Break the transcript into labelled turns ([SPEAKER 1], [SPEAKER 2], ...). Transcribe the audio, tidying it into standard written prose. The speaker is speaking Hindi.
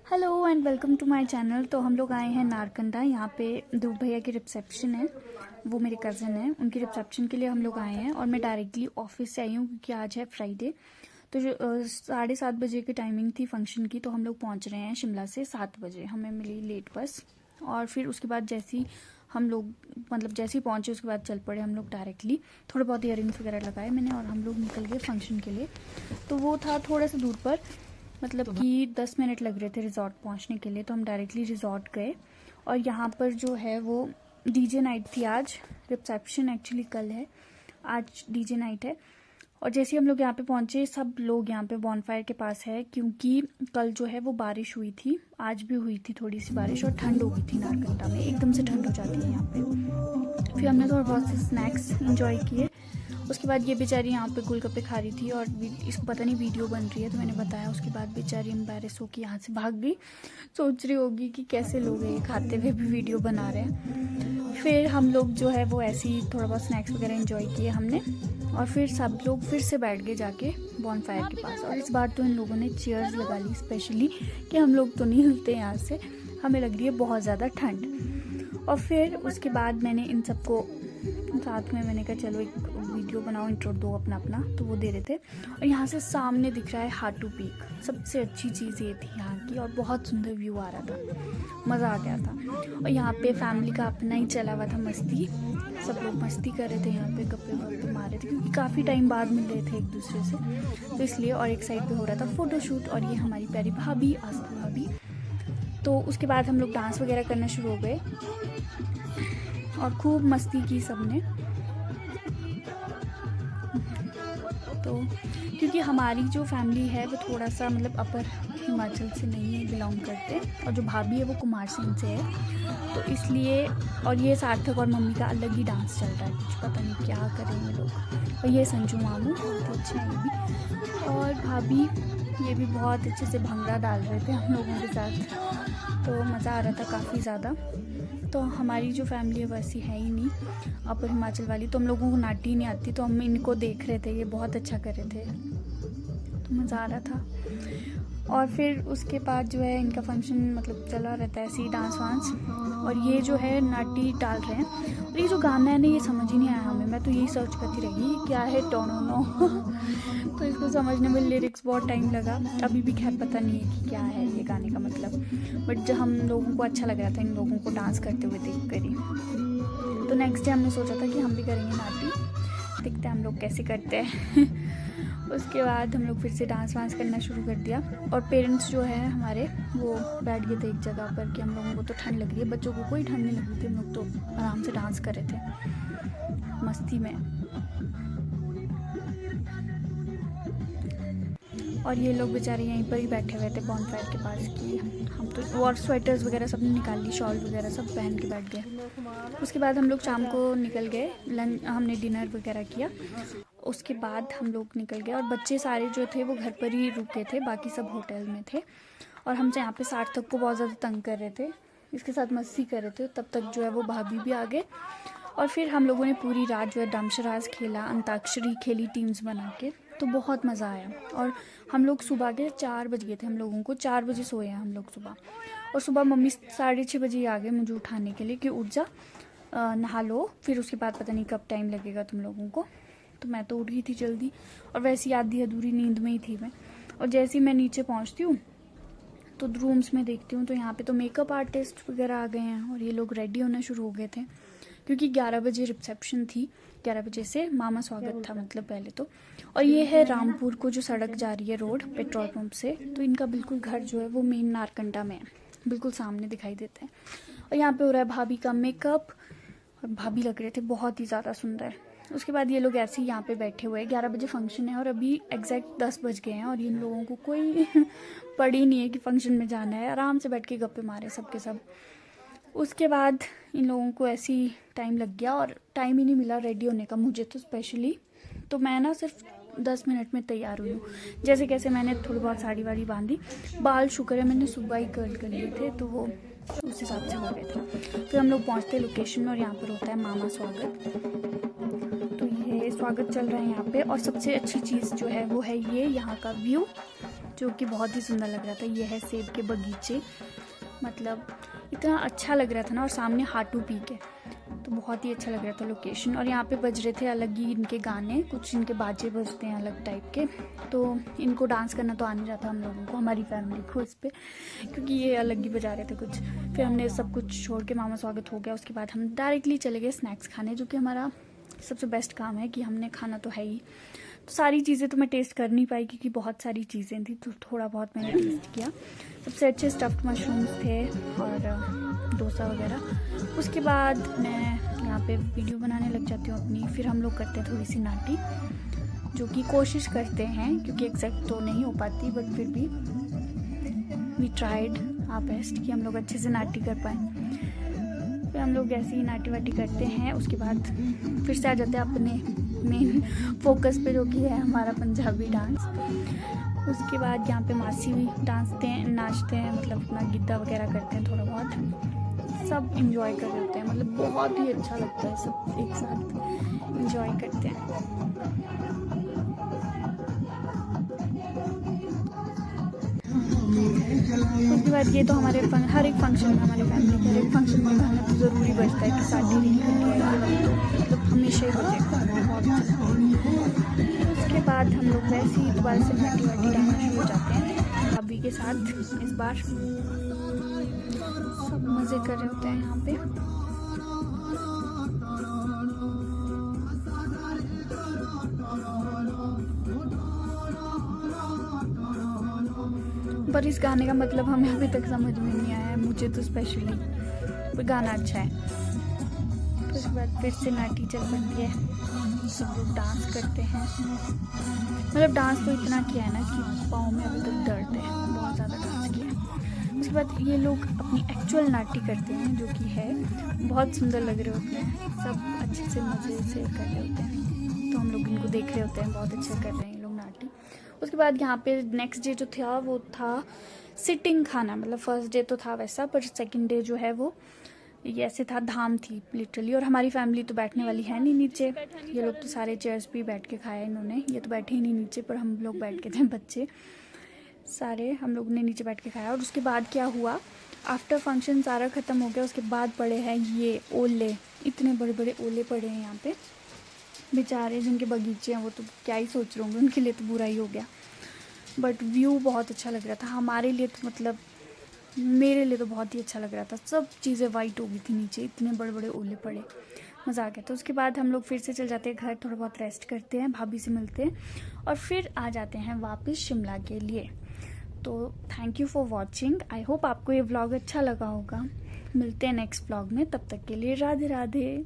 [SPEAKER 1] Hello and welcome to my channel. तो हम लोग आए हैं नारकंडा। यहाँ पे ध्रुव भैया की रिसेप्शन है, वो मेरे कज़न है, उनकी रिसेप्शन के लिए हम लोग आए हैं। और मैं डायरेक्टली ऑफिस से आई हूँ क्योंकि आज है फ्राइडे। तो जो 7:30 बजे की टाइमिंग थी फंक्शन की, तो हम लोग पहुँच रहे हैं शिमला से 7 बजे। हमें मिली लेट बस और फिर उसके बाद जैसे ही हम लोग जैसे ही पहुँचे उसके बाद चल पड़े हम लोग डायरेक्टली। थोड़े बहुत इयररिंग्स वगैरह लगाए मैंने और हम लोग निकल गए फंक्शन के लिए। तो वो था थोड़ा सा दूर पर, कि 10 मिनट लग रहे थे रिजॉर्ट पहुंचने के लिए। तो हम डायरेक्टली रिजॉर्ट गए और यहाँ पर जो है वो डीजे नाइट थी आज। रिसेप्शन एक्चुअली कल है, आज डीजे नाइट है। और जैसे ही हम लोग यहाँ पे पहुंचे, सब लोग यहाँ पे बॉनफायर के पास है क्योंकि कल जो है वो बारिश हुई थी, आज भी हुई थी थोड़ी सी बारिश और ठंड हो गई थी। नारकंडा में एकदम से ठंड हो जाती है यहाँ पे। फिर हमने थोड़ा बहुत से स्नैक्स इंजॉय किए। उसके बाद ये बेचारी यहाँ पे गोलगप्पे खा रही थी और इसको पता नहीं वीडियो बन रही है, तो मैंने बताया। उसके बाद बेचारी एम्बैरेस होकर यहाँ से भाग गई, सोच रही होगी कि कैसे लोग ये खाते हुए भी वीडियो बना रहे हैं। फिर हम लोग जो है वो ऐसे ही थोड़ा बहुत स्नैक्स वगैरह एंजॉय किए हमने और फिर सब लोग फिर से बैठ गए जाके बॉनफायर के पास। और इस बार तो इन लोगों ने चेयर्स लगा ली स्पेशली कि हम लोग तो नहीं हिलते यहाँ से, हमें लग रही है बहुत ज़्यादा ठंड। और फिर उसके बाद मैंने इन सबको साथ में मैंने कहा चलो एक वीडियो बनाओ, इंट्रो दो अपना अपना, तो वो दे रहे थे। और यहाँ से सामने दिख रहा है हाटू पीक, सबसे अच्छी चीज़ ये थी यहाँ की और बहुत सुंदर व्यू आ रहा था, मज़ा आ गया था। और यहाँ पे फैमिली का अपना ही चला हुआ था मस्ती, सब लोग मस्ती कर रहे थे यहाँ पे, गप्पे वप्पे मार रहे थे क्योंकि काफ़ी टाइम बाद मिल रहे थे एक दूसरे से, तो इसलिए। और एक साइड पे हो रहा था फोटोशूट और ये हमारी प्यारी भाभी आस्था भाभी। तो उसके बाद हम लोग डांस वगैरह करना शुरू हो गए और खूब मस्ती की सबने। तो क्योंकि हमारी जो फैमिली है वो थोड़ा सा अपर हिमाचल से नहीं बिलोंग करते और जो भाभी है वो कुमार सिंह से है, तो इसलिए। और ये सार्थक और मम्मी का अलग ही डांस चल रहा है, कुछ पता नहीं क्या करेंगे लोग। और ये संजू मामू बहुत अच्छे हैं ये भी, और भाभी ये भी बहुत अच्छे से भंगड़ा डाल रहे थे हम लोगों के साथ, तो मज़ा आ रहा था काफ़ी ज़्यादा। तो हमारी जो फैमिली है वैसी है ही नहीं अपर हिमाचल वाली, तो हम लोगों को नाटी नहीं आती, तो हम इनको देख रहे थे, ये बहुत अच्छा कर रहे थे, तो मज़ा आ रहा था। और फिर उसके बाद जो है इनका फंक्शन चला रहता है ऐसे ही, डांस वांस। और ये जो है नाटी डाल रहे हैं। और ये जो गाना है ना, ये समझ ही नहीं आया हमें, मैं तो यही सर्च करती रही क्या है टोनोनो तो इसको समझने में लिरिक्स बहुत टाइम लगा, अभी भी खैर पता नहीं है कि क्या है ये गाने का मतलब। बट जो हम लोगों को अच्छा लग रहा था इन लोगों को डांस करते हुए देख कर ही। तो नेक्स्ट डे हमने सोचा था कि हम भी करेंगे नाटी, देखते हैं हम लोग कैसे करते हैं उसके बाद हम लोग फिर से डांस वांस करना शुरू कर दिया। और पेरेंट्स जो है हमारे वो बैठ गए थे एक जगह पर कि हम लोगों को तो ठंड लग रही है, बच्चों को कोई ठंड नहीं लग रही थी, हम लोग तो आराम से डांस कर रहे थे मस्ती में। और ये लोग बेचारे यहीं पर ही बैठे हुए थे बॉनफायर के पास कि हम तो, और स्वेटर्स वगैरह सब निकाल ली, शॉल वगैरह सब पहन के बैठ गए। उसके बाद हम लोग शाम को निकल गए, लंच हमने डिनर वगैरह किया, उसके बाद हम लोग निकल गए। और बच्चे सारे जो थे वो घर पर ही रुके थे, बाकी सब होटल में थे। और हम यहाँ पे सार्थक को बहुत ज़्यादा तंग कर रहे थे, इसके साथ मस्ती कर रहे थे, तब तक जो है वो भाभी भी आ गए। और फिर हम लोगों ने पूरी रात जो है दमशराज खेला, अंताक्षरी खेली टीम्स बना के, तो बहुत मज़ा आया। और हम लोग सुबह के 4 बज गए थे, हम लोगों को 4 बजे सोए हैं हम लोग सुबह। और सुबह मम्मी 6:30 बजे आ गए मुझे उठाने के लिए कि उठ जा, नहा लो, फिर उसके बाद पता नहीं कब टाइम लगेगा तुम लोगों को। तो मैं तो उठ गई थी जल्दी, और वैसी आधी अधूरी नींद में ही थी मैं। और जैसे ही मैं नीचे पहुंचती हूँ तो रूम्स में देखती हूँ तो यहाँ पे तो मेकअप आर्टिस्ट वगैरह आ गए हैं और ये लोग रेडी होना शुरू हो गए थे क्योंकि 11 बजे रिसेप्शन थी, 11 बजे से मामा स्वागत था पहले तो। और ये है रामपुर को जो सड़क जा रही है रोड पेट्रोल पंप से, तो इनका बिल्कुल घर जो है वो मेन नारकंडा में है, बिल्कुल सामने दिखाई देते हैं। और यहाँ पे हो रहा है भाभी का मेकअप और भाभी लग रहे थे बहुत ही ज़्यादा सुंदर। उसके बाद ये लोग ऐसे ही यहाँ पे बैठे हुए हैं, 11 बजे फंक्शन है और अभी एग्जैक्ट 10 बज गए हैं और इन लोगों को कोई पड़ी नहीं है कि फंक्शन में जाना है, आराम से बैठ के गप्पे मारे सब के सब। उसके बाद इन लोगों को ऐसे ही टाइम लग गया और टाइम ही नहीं मिला रेडी होने का मुझे तो स्पेशली। तो मैं ना सिर्फ 10 मिनट में तैयार हुई हूँ, जैसे कैसे मैंने थोड़ी बहुत साड़ी वाड़ी बांधी, बाल शुक्र है मैंने सुबह ही कर्ल कर लिए थे तो वो उस हिसाब से हो गए थे। फिर हम लोग पहुँचते लोकेशन में और यहाँ पर होता है मामा स्वागत, तो ये स्वागत चल रहा है यहाँ पे। और सबसे अच्छी चीज़ जो है वो है ये यहाँ का व्यू, जो कि बहुत ही सुंदर लग रहा था। ये है सेब के बगीचे, मतलब इतना अच्छा लग रहा था ना, और सामने हाटू पीक है, तो बहुत ही अच्छा लग रहा था लोकेशन। और यहाँ पे बज रहे थे अलग ही इनके गाने, कुछ इनके बाजे बजते हैं अलग टाइप के, तो इनको डांस करना तो आ नहीं जाता हम लोगों को, हमारी फैमिली को इस पर, क्योंकि ये अलग ही बजा रहे थे कुछ। फिर हमने सब कुछ छोड़ के मामा स्वागत हो गया, उसके बाद हम डायरेक्टली चले गए स्नैक्स खाने, जो कि हमारा सबसे बेस्ट काम है कि हमने खाना तो है ही। तो सारी चीज़ें तो मैं टेस्ट कर नहीं पाई क्योंकि बहुत सारी चीज़ें थी, तो थोड़ा बहुत मैंने टेस्ट किया। सबसे अच्छे स्टफ्ड मशरूम्स थे और डोसा वगैरह। उसके बाद मैं यहाँ पे वीडियो बनाने लग जाती हूँ अपनी, फिर हम लोग करते हैं थोड़ी सी नाटी, जो कि कोशिश करते हैं क्योंकि एग्जैक्ट तो नहीं हो पाती, बट फिर भी वी ट्राइड आवर बेस्ट कि हम लोग अच्छे से नाटी कर पाएँ। फिर हम लोग ऐसे ही नाटी वाटी करते हैं, उसके बाद फिर से आ जाते हैं अपने मेन फोकस पे, जो कि है हमारा पंजाबी डांस। उसके बाद यहाँ पे मासी भी नाचते हैं, मतलब अपना गिद्दा वगैरह करते हैं, थोड़ा बहुत सब इंजॉय कर रहे होते हैं, मतलब बहुत ही अच्छा लगता है, सब एक साथ इंजॉय करते हैं। उसके बाद ये तो हमारे हर एक फंक्शन में, हमारी फैमिली के हर एक फंक्शन में हमें तो ज़रूरी बजता है कि साड़ी रील करके आएगी, तो मतलब हमेशा ही बजेगा, बहुत अच्छा। उसके बाद हम लोग वैसे ही दोबारा से नाटी वाटी गाना शुरू हो जाते हैं भाभी के साथ। इस बार सब मज़े कर रहे होते हैं यहाँ पे। पर इस गाने का मतलब हमें अभी तक समझ में नहीं आया है, मुझे तो स्पेशली, पर गाना अच्छा है। तो उसके बाद फिर से नाटी चल बनती है, सब लोग डांस करते हैं, मतलब डांस तो इतना किया है ना कि पाँव में अभी तक दर्द है, बहुत ज़्यादा डांस किया है। उसके बाद ये लोग अपनी एक्चुअल नाटी करते हैं, जो कि है बहुत सुंदर लग रहे होते हैं, सब अच्छे से मज़े से कर रहे होते हैं, तो हम लोग इनको देख रहे होते हैं, बहुत अच्छे कर रहे हैं ये लोग नाटी। उसके बाद यहाँ पे नेक्स्ट डे जो था वो था सिटिंग खाना, मतलब फर्स्ट डे तो था वैसा, पर सेकंड डे जो है वो ये ऐसे था, धाम थी लिटरली। और हमारी फैमिली तो बैठने वाली है नहीं नीचे, ये लोग तो सारे चेयर्स पे बैठ के खाया इन्होंने, ये तो बैठे ही नहीं नीचे, पर हम लोग बैठ के थे, बच्चे सारे हम लोग ने नीचे बैठ के खाया। और उसके बाद क्या हुआ, आफ्टर फंक्शन सारा ख़त्म हो गया, उसके बाद पड़े हैं ये ओले, इतने बड़े बड़े ओले पड़े हैं यहाँ पे, बेचारे जिनके बगीचे हैं वो तो क्या ही सोच रहे होंगे, उनके लिए तो बुरा ही हो गया। बट व्यू बहुत अच्छा लग रहा था हमारे लिए, तो मतलब मेरे लिए तो बहुत ही अच्छा लग रहा था, सब चीज़ें वाइट हो गई थी नीचे, इतने बड़े बड़े ओले पड़े, मज़ा आ गया। तो उसके बाद हम लोग फिर से चल जाते हैं घर, थोड़ा बहुत रेस्ट करते हैं, भाभी से मिलते हैं, और फिर आ जाते हैं वापस शिमला के लिए। तो thank you for watching, I hope आपको ये व्लॉग अच्छा लगा होगा। मिलते हैं नेक्स्ट व्लॉग में, तब तक के लिए राधे राधे।